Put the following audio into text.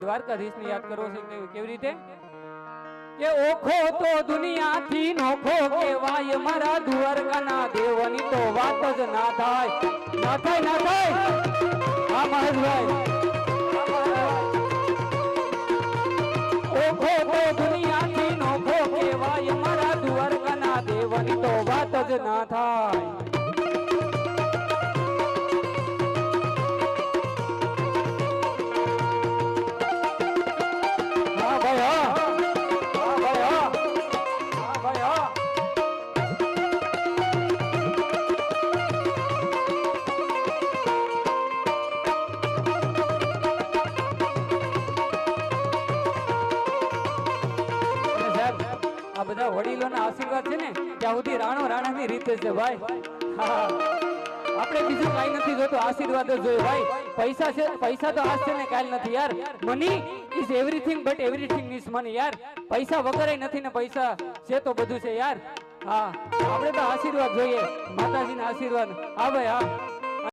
દ્વારકાધીશ ને યાદ કરવો છે કેવી રીતે કે ઓખો તો દુનિયાથી નોખો કેવાય મારા દ્વારકાના દેવની તો વાત જ ના થાય ના થાય ના થાય હા મહેશભાઈ ઓખો તો દુનિયાથી નોખો કેવાય મારા દ્વારકાના દેવની તો વાત જ ના થાય આ બધા વડીલોના આશીર્વાદ છે ને ત્યાં સુધી રાણો રાણાની રીત છે ભાઈ આપણે બીજું કઈ નથી જોતું આશીર્વાદ જ જોઈએ ભાઈ પૈસા છે પૈસા તો આજ છે ને કાલ નથી યાર money is everything but everything is money યાર પૈસા વગર નથી ને પૈસા છે તો બધું છે યાર હા આપણે તો આશીર્વાદ જોઈએ માતાજીના આશીર્વાદ હા ભાઈ હા